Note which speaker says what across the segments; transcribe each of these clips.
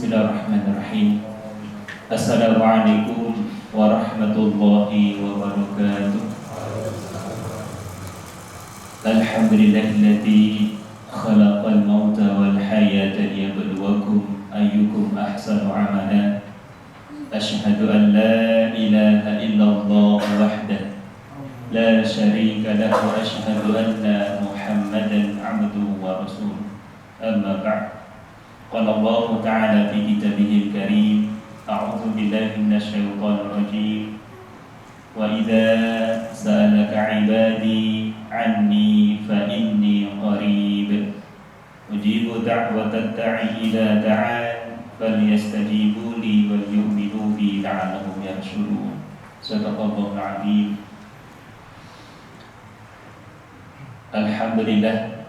Speaker 1: Bismillahirrahmanirrahim. Assalamualaikum warahmatullahi wabarakatuh. Alhamdulillahilladzi khalaqal mauta wal hayata liyabluwakum ayyukum ahsanu amala. Asyhadu an la ilaha illallah wahdahu la syarika lahu wa asyhadu anna Muhammadan abduhu wa rasuluh. Amma ba'd. Qala Allah Ta'ala fi kitabihil karim, a'udzu billahi minasyaitonir rajim. Wa idza sa'alaka 'ibadi 'anni fa inni qarib ujibu da'watad da'i idza da'an falyastajibu li wal yu'minu bi la'allahum yarshudun. Shadaqallahul 'azim. Alhamdulillah,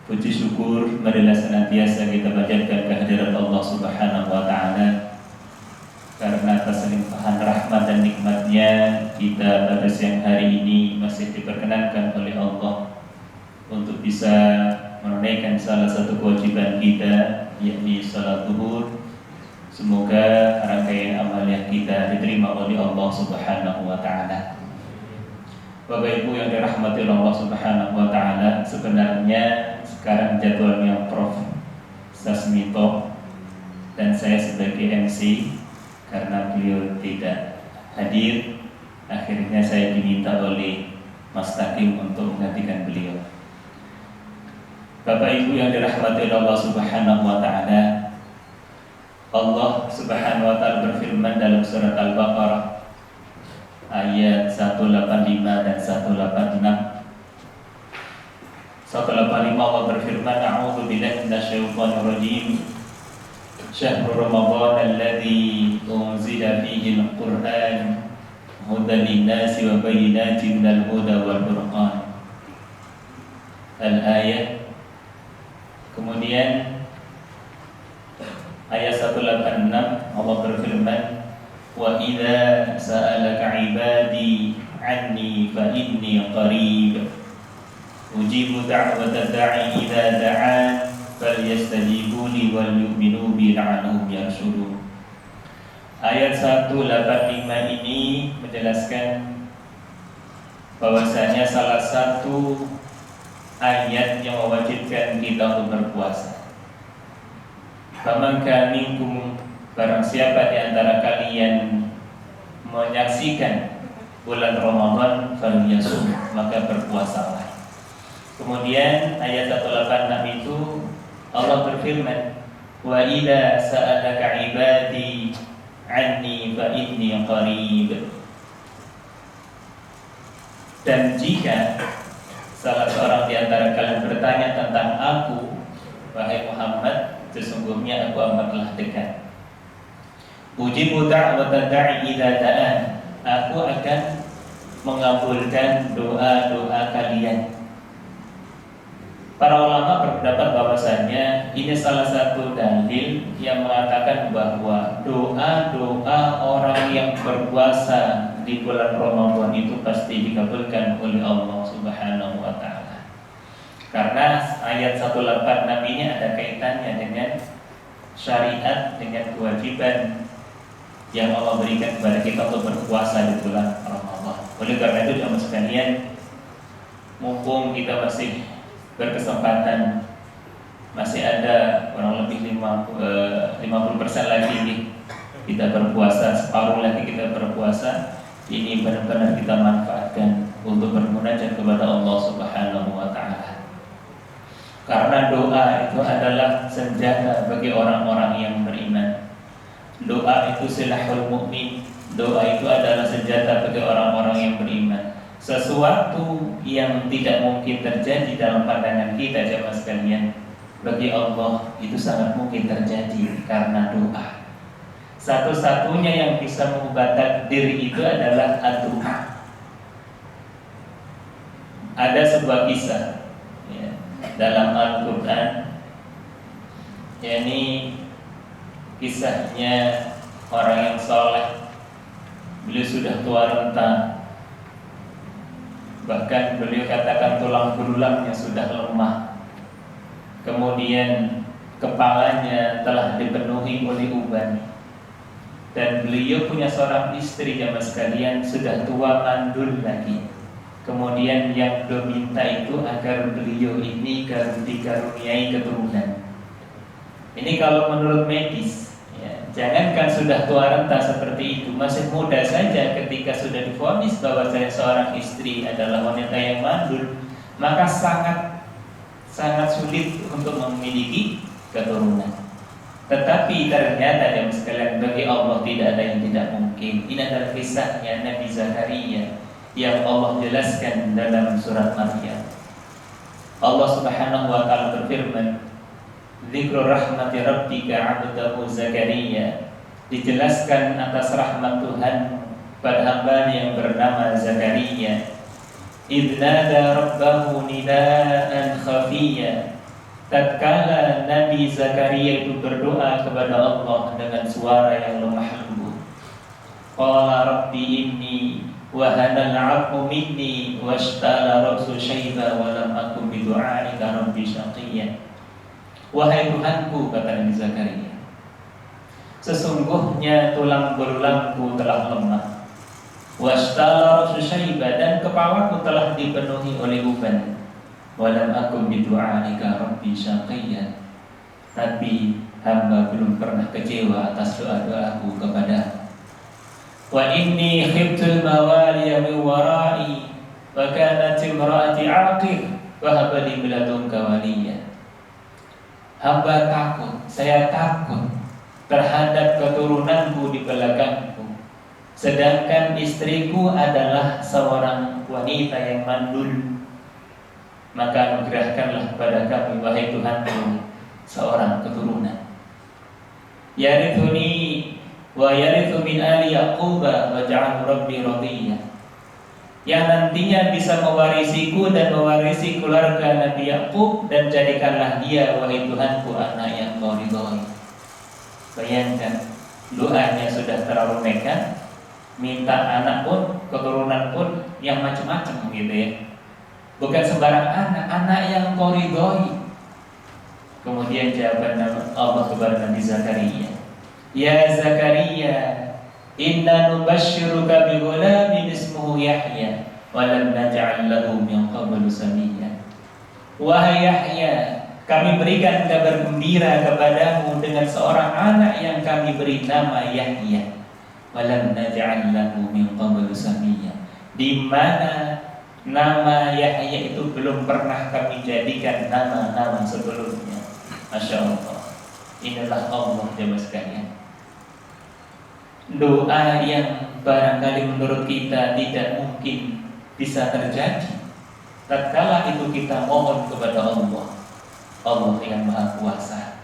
Speaker 1: puji syukur marilah senantiasa kita panjatkan kehadirat Allah Subhanahu wa Ta'ala, karena atas limpahan rahmat dan nikmatnya kita pada siang hari ini masih diperkenankan oleh Allah untuk bisa menunaikan salah satu kewajiban kita, yakni salat zuhur. Semoga rangkaian amalnya kita diterima oleh Allah Subhanahu wa Ta'ala. Bapak Ibu yang dirahmati Allah Subhanahu wa Ta'ala, sebenarnya sekarang jadwalnya Prof. Sasmito dan saya sebagai MC, karena beliau tidak hadir, akhirnya saya diminta oleh Mas Takim untuk menggantikan beliau. Bapak Ibu yang dirahmati Allah Subhanahu wa Ta'ala, Allah Subhanahu wa Ta'ala berfirman dalam surat Al-Baqarah ayat 185 dan 186. 185 Allah berfirman, a'udzu billahi minasyaitonir rajim. Syahrul Ramadan alladzi unzila fihi al-Qur'an hudan lin-nasi wa bayyinatin minal huda wal furqan. Al-ayat. Kemudian ayat 186 Allah berfirman, wa idza sa'alaka 'ibadi 'anni fa inni qarib ujibu da'watad da'i idza da'an falyastajibu li wal yu'minu bi la'allahum yarshudun. Ayat 185 ini menjelaskan bahwasanya salah satu ayat yang mewajibkan kita untuk berpuasa. Faman kana minkum, barang siapa di antara kalian menyaksikan bulan Ramadan falyasum, maka berpuasalah. Kemudian ayat 186 itu Allah berfirman, wa idza sa'alaka 'ibadi 'anni fa inni qarib. Dan jika salah seorang di antara kalian bertanya tentang aku, wahai Muhammad, sesungguhnya aku amatlah dekat. Ujibu da'watad da'i idza da'an, aku akan mengabulkan doa-doa kalian. Para ulama berpendapat bahwasanya ini salah satu dalil yang mengatakan bahwa doa-doa orang yang berpuasa di bulan Ramadan itu pasti dikabulkan oleh Allah Subhanahu wa Ta'ala. Karena ayat 186 ini ada kaitannya dengan syariat, dengan kewajiban yang Allah berikan kepada kita untuk berpuasa di bulan Ramadan. Oleh karena itu, jemaah sekalian, mumpung kita masih berkesempatan, masih ada kurang lebih 50% lagi nih kita berpuasa, separuh lagi kita berpuasa. Ini benar-benar kita manfaatkan untuk bermunajat kepada Allah Subhanahu wa Ta'ala. Karena doa itu adalah senjata bagi orang-orang yang beriman. Doa itu silahul mukmin. Doa itu adalah senjata bagi orang-orang yang beriman. Sesuatu yang tidak mungkin terjadi dalam pandangan kita, jemaah sekalian, bagi Allah itu sangat mungkin terjadi karena doa. Satu-satunya yang bisa mengubah takdir itu adalah doa. Ada sebuah kisah ya, dalam Al-Quran, yakni kisahnya orang yang soleh. Beliau sudah tua renta, bahkan beliau katakan tulang belulangnya sudah lemah. Kemudian kepalanya telah dipenuhi oleh uban, dan beliau punya seorang istri jamaah sekalian sudah tua mandul lagi. Kemudian yang beliau minta itu agar beliau ini dikaruniai keturunan. Ini kalau menurut medis, ya, jangankan sudah tua renta seperti itu, masih muda saja ketika sudah divonis bahwa seorang istri adalah wanita yang mandul, maka sangat sulit untuk memiliki keturunan. Tetapi ternyata jemaah sekalian, bagi Allah tidak ada yang tidak mungkin. Ini adalah kisahnya Nabi Zakaria yang Allah jelaskan dalam surat Maryam. Allah Subhanahu wa taala berfirman, "Dzikru rahmati rabbika 'abdahu Zakaria." Dijelaskan atas rahmat Tuhan pada hamba yang bernama Zakaria. "Idz nada rabbahu nidaan khafiyya." Tatkala Nabi Zakaria itu berdoa kepada Allah dengan suara yang lemah lembut. Qala rabbi inni wa hanal 'azmu minni washtala ra'su syaiba wa lam akun bi du'aika rabbi syaqiyya. Wahai Tuhanku, kata Nabi Zakaria, sesungguhnya tulang belulangku telah lemah, washtala ra'su syaiba, dan kepalaku telah dipenuhi oleh uban. Walam akum bidu'anika rabbi syaqiyya, tapi hamba belum pernah kecewa atas doa-doaku kepada. Wa inni khiftul mawaliya min wara'i wa kanat imraati 'aqir wa hab li min ladunka waliyya. Hamba takut, saya takut terhadap keturunanku di belakangku, sedangkan istriku adalah seorang wanita yang mandul. Maka anugerahkanlah kepada kami, wahai Tuhanku, seorang keturunan. Yarithuni wa yarithu min ali Yaquba waj'alhu rabbi radiyya, yang nantinya bisa mewarisiku dan mewarisi keluarga Nabi Yakub, dan jadikanlah dia, wahai Tuhanku, anak yang kau ridhoi. Bayangkan, doanya sudah terlalu nekat, minta anak pun, keturunan pun yang macam-macam gitu ya. Bukan sembarang anak yang kau ridhoi. Kemudian jawaban Allah kepada Nabi Zakaria, "Ya Zakaria, inna nubashshiruka bi ghulamin ismuhu Yahya wa lam naj'al lahu min qablu samiyya." Wahai Yahya, kami berikan kabar gembira kepadamu dengan seorang anak yang kami beri nama Yahya, wa lam naj'al lahu min qablu samiyya, di mana nama Yahya itu belum pernah kami jadikan nama-nama sebelumnya. Masya Allah. Inilah Allah jemaah sekalian. Doa yang barangkali menurut kita tidak mungkin bisa terjadi, tatkala itu kita mohon kepada Allah. Allah yang Maha Kuasa,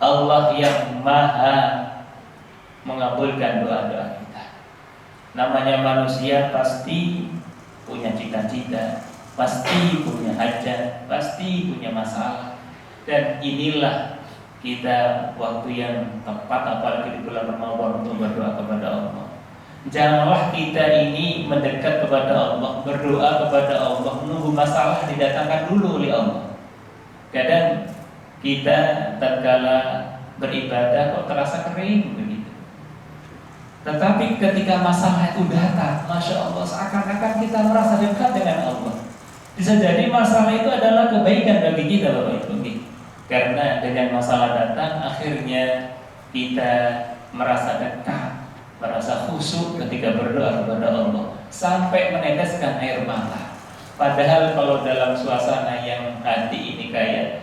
Speaker 1: Allah yang Maha mengabulkan doa-doa kita. Namanya manusia pasti punya cita-cita, pasti punya hajat, pasti punya masalah. Dan inilah kita waktu yang tepat, apalagi di bulan Ramadan, untuk berdoa kepada Allah. Janganlah kita ini mendekat kepada Allah, berdoa kepada Allah, menunggu masalah didatangkan dulu oleh Allah. Kadang kita tatkala beribadah kok terasa kering begitu. Tetapi ketika masalah itu datang, Masya Allah, seakan-akan kita merasa dekat dengan Allah. Bisa jadi masalah itu adalah kebaikan bagi kita, Bapak Ibu. Karena dengan masalah datang, akhirnya kita merasa dekat, merasa khusyuk ketika berdoa kepada Allah, sampai meneteskan air mata. Padahal kalau dalam suasana yang hati ini kayak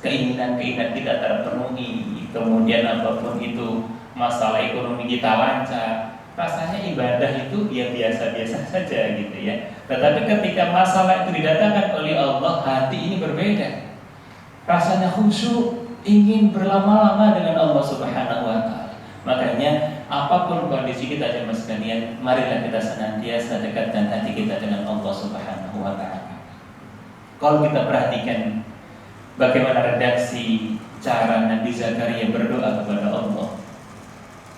Speaker 1: keinginan-keinginan tidak terpenuhi, kemudian apapun itu, masalah ekonomi kita lancar, rasanya ibadah itu ya biasa-biasa saja gitu ya. Tetapi ketika masalah itu didatangkan oleh Allah, hati ini berbeda. Rasanya khusyuk, ingin berlama-lama dengan Allah Subhanahu wa taala. Makanya apapun kondisi kita jemaah sekalian, marilah kita senantiasa dekatkan hati kita dengan Allah Subhanahu wa taala. Kalau kita perhatikan bagaimana redaksi cara Nabi Zakaria berdoa kepada Allah,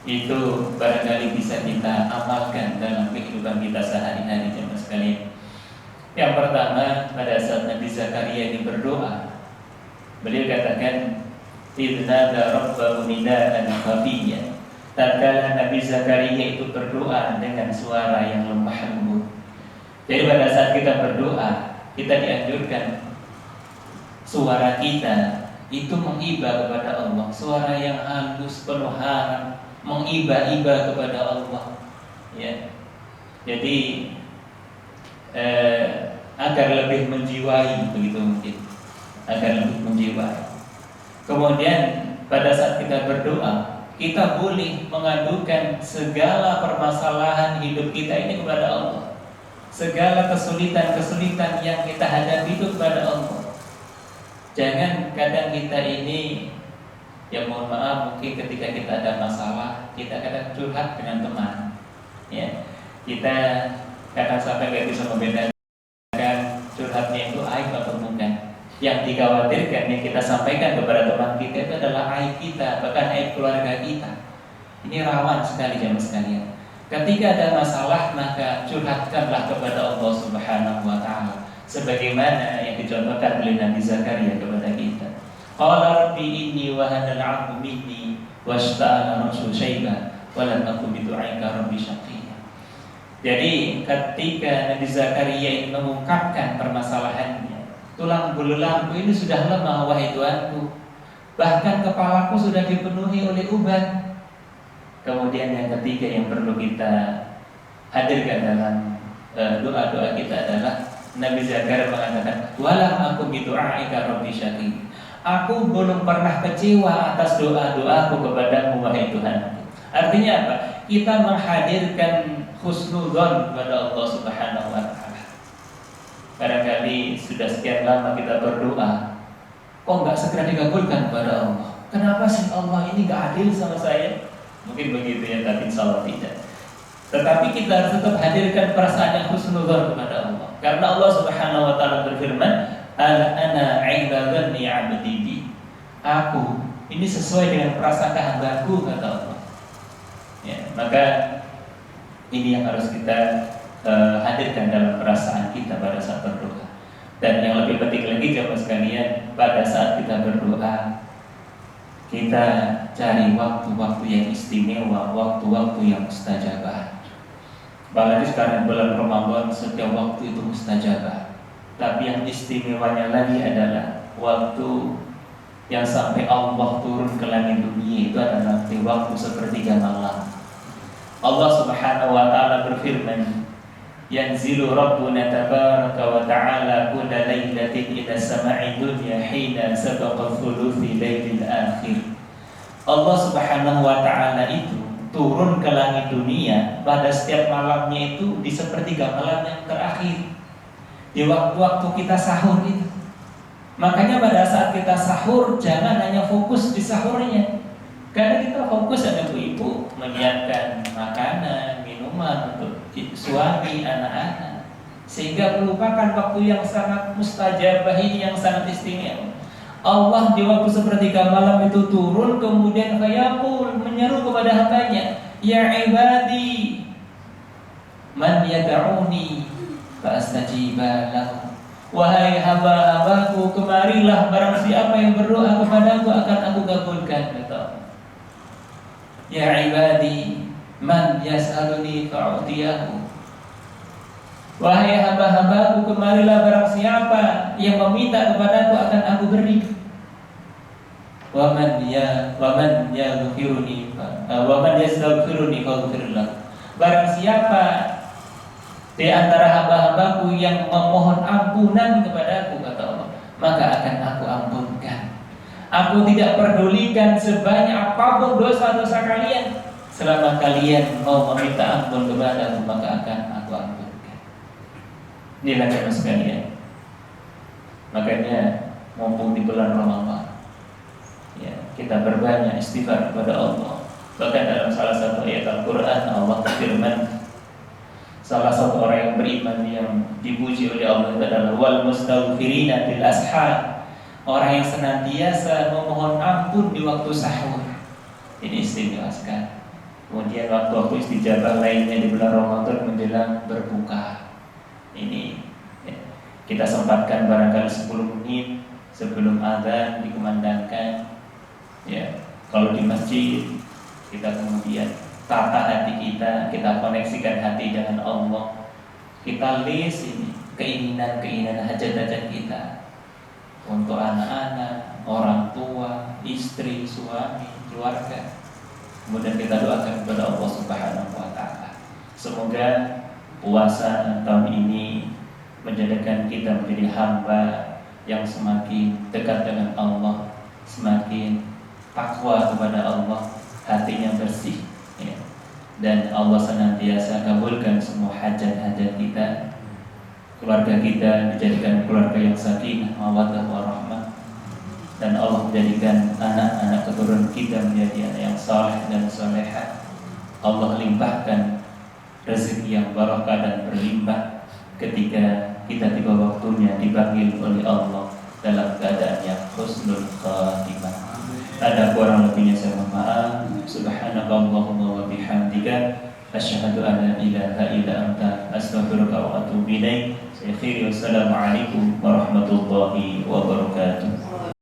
Speaker 1: itu barangkali bisa kita amalkan dalam kehidupan kita sehari-hari jemaah sekalian. Yang pertama, pada saat Nabi Zakaria ini berdoa, Beliau katakan, idnada rabbahu nidaan khafiyyan. Tatkala Nabi Zakaria itu berdoa dengan suara yang lemah lembut. Jadi pada saat kita berdoa, kita dianjurkan suara kita itu mengiba kepada Allah, suara yang halus penuh harap, mengiba-iba kepada Allah. Ya. Jadi agar lebih menjiwai, begitu mungkin, agar lebih menjiwai. Kemudian pada saat kita berdoa, kita boleh mengadukan segala permasalahan hidup kita ini kepada Allah. Segala kesulitan-kesulitan yang kita hadapi itu kepada Allah. Jangan kadang kita ini, ya mohon maaf, mungkin ketika kita ada masalah, kita kadang curhat dengan teman. Ya, kita kadang sampai nggak bisa membedakan curhatnya itu aib atau bukan. Yang dikhawatirkan yang kita sampaikan kepada teman kita itu adalah aib kita, bahkan aib keluarga kita. Ini rawan sekali jemaah sekalian. Ketika ada masalah, maka curhatkanlah kepada Allah Subhanahu wa taala, sebagaimana yang dicontohkan oleh Nabi Zakaria kepada kita. Qala rabbi inni wa hanal 'azmu minni washta'ala ra'su syaiba wa lam akun bi du'aika rabbi syaqiyya. Jadi ketika Nabi Zakaria ini mengungkapkan permasalahannya, tulang belulanku ini sudah lemah wahai Tuanku, bahkan kepalaku sudah dipenuhi oleh uban. Kemudian yang ketiga yang perlu kita hadirkan dalam doa-doa kita adalah Nabi Zakaria mengatakan, walam aku bidu'aika rabbi syaqi. Aku belum pernah kecewa atas doa-doaku kepadamu wahai Tuhan. Artinya apa? Kita menghadirkan husnudzon kepada Allah Subhanahu wa taala. Barangkali sudah sekian lama kita berdoa, kok nggak segera dikabulkan kepada Allah? Kenapa sih Allah ini nggak adil sama saya? Mungkin begitu ya, tapi insyaallah tidak. Tetapi kita harus tetap hadirkan perasaan yang husnudzon kepada Allah. Karena Allah Subhanahu wa taala berfirman, ana 'inda dhanni 'abdi bi. Aku ini sesuai dengan prasangka hambaku, kata Allah. Ya, maka ini yang harus kita hadirkan dalam perasaan kita pada saat berdoa. Dan yang lebih penting lagi jemaah sekalian, pada saat kita berdoa, kita cari waktu-waktu yang istimewa, waktu-waktu yang mustajabah. Apalagi sekarang bulan Ramadan, setiap waktu itu mustajabah. Tapi yang istimewanya lagi adalah waktu yang sampai Allah turun ke langit dunia, itu adalah di waktu sepertiga malam. Allah Subhanahu wa taala berfirman, yanzilu rabbuna tabaraka wa ta'ala kulla lailatin ila sama'i dunya hina sabaqa thuluthi lailil akhir. Allah Subhanahu wa taala itu turun ke langit dunia pada setiap malamnya itu di sepertiga malam yang terakhir, di waktu-waktu kita sahur itu. Makanya pada saat kita sahur jangan hanya fokus di sahurnya, karena kita fokus ada ibu-ibu menyiapkan makanan, minuman untuk suami, anak-anak, sehingga melupakan waktu yang sangat mustajabah ini, yang sangat istimewa. Allah di waktu sepertiga malam itu turun, kemudian fayaqul, menyeru kepada hambanya, ya ibadi man yad'uni fa astajiba lahu. Wahai hamba-hambaku, kemarilah, barang siapa yang berdoa kepadaku akan aku kabulkan, kata Allah. Ya ibadi man yas'aluni fa'utiyahu. Wahai hamba-hambaku, kemarilah, barang siapa yang meminta kepadaku akan aku beri. Wa man yaghfiruni wa man yastaghfiruni faghfir lahu. Barang siapa di antara hamba-hambaku yang memohon ampunan kepadaku, kata Allah, maka akan aku ampunkan. Aku tidak pedulikan sebanyak apapun dosa-dosa kalian, selama kalian mau meminta ampun kepadaku, maka akan aku ampunkan. Inilah jemaah sekalian. Makanya mumpung di bulan Ramadan, ya, kita berbanyak istighfar kepada Allah. Bahkan dalam salah satu ayat Al-Quran Allah berfirman, salah satu orang yang beriman yang dipuji oleh Allah itu adalah wal mustaghfirina bil ashar, orang yang senantiasa memohon ampun di waktu sahur. Ini istimewa sekali. Kemudian waktu-waktu istijabah lainnya di bulan Ramadan menjelang berbuka. Ini ya, kita sempatkan barangkali 10 menit sebelum azan dikumandangkan. Ya, kalau di masjid kita kemudian tata hati kita koneksikan hati dengan Allah. Kita list ini keinginan hajat-hajat kita untuk anak-anak, orang tua, istri, suami, keluarga. Kemudian kita doakan kepada Allah Subhanahu wa taala. Semoga puasa tahun ini menjadikan kita menjadi hamba yang semakin dekat dengan Allah, semakin takwa kepada Allah, hatinya bersih, ya. Dan Allah senantiasa kabulkan semua hajat-hajat kita. Keluarga kita dijadikan keluarga yang sakinah, mawaddah warahmah, dan Allah menjadikan anak-anak keturunan kita menjadi anak yang saleh dan salehah. Allah limpahkan rezeki yang barakah dan berlimpah ketika kita tiba waktunya dipanggil oleh Allah dalam keadaan yang husnul khatimah. Ada kurang lebihnya saya mohon maaf. Subhanakallahumma wa bihamdika asyhadu an la ilaha illa anta astaghfiruka wa atubu ilaik. Wassalamualaikum warahmatullahi wabarakatuh.